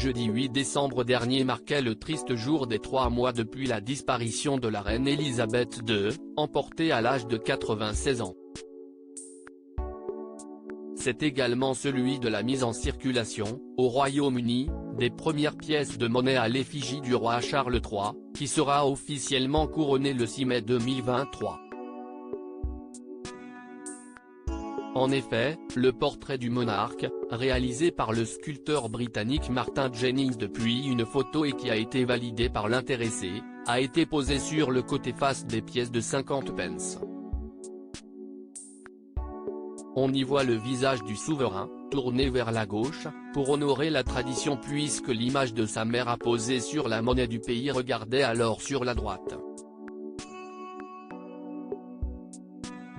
jeudi 8 décembre dernier marquait le triste jour des 3 mois depuis la disparition de la reine Elisabeth II, emportée à l'âge de 96 ans. C'est également celui de la mise en circulation, au Royaume-Uni, des premières pièces de monnaie à l'effigie du roi Charles III, qui sera officiellement couronné le 6 mai 2023. En effet, le portrait du monarque, réalisé par le sculpteur britannique Martin Jennings depuis une photo et qui a été validé par l'intéressé, a été posé sur le côté face des pièces de 50 pence. On y voit le visage du souverain, tourné vers la gauche, pour honorer la tradition puisque l'image de sa mère apposée sur la monnaie du pays regardait alors sur la droite.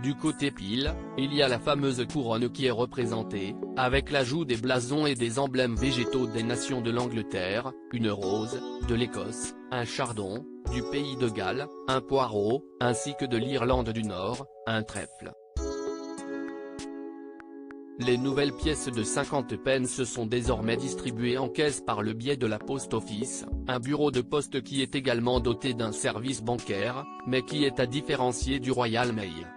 Du côté pile, il y a la fameuse couronne qui est représentée, avec l'ajout des blasons et des emblèmes végétaux des nations de l'Angleterre, une rose, de l'Écosse, un chardon, du pays de Galles, un poireau, ainsi que de l'Irlande du Nord, un trèfle. Les nouvelles pièces de 50 pence sont désormais distribuées en caisse par le biais de la Post Office, un bureau de poste qui est également doté d'un service bancaire, mais qui est à différencier du Royal Mail.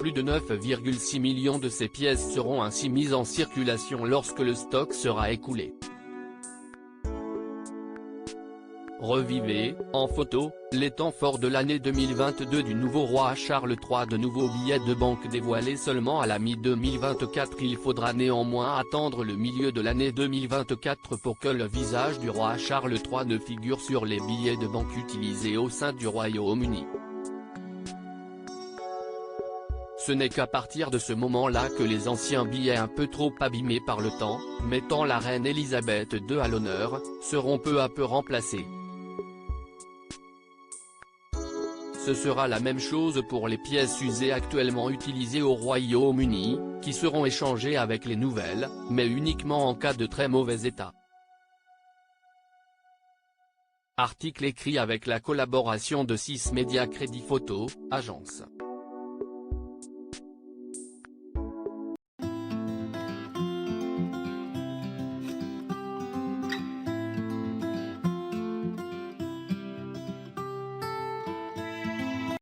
Plus de 9,6 millions de ces pièces seront ainsi mises en circulation lorsque le stock sera écoulé. Revivez, en photo, les temps forts de l'année 2022 du nouveau roi Charles III. De nouveaux billets de banque dévoilés seulement à la mi-2024. Il faudra néanmoins attendre le milieu de l'année 2024 pour que le visage du roi Charles III ne figure sur les billets de banque utilisés au sein du Royaume-Uni. Ce n'est qu'à partir de ce moment-là que les anciens billets un peu trop abîmés par le temps, mettant la reine Elisabeth II à l'honneur, seront peu à peu remplacés. Ce sera la même chose pour les pièces usées actuellement utilisées au Royaume-Uni, qui seront échangées avec les nouvelles, mais uniquement en cas de très mauvais état. Article écrit avec la collaboration de 6 Médias Crédit Photo, agence.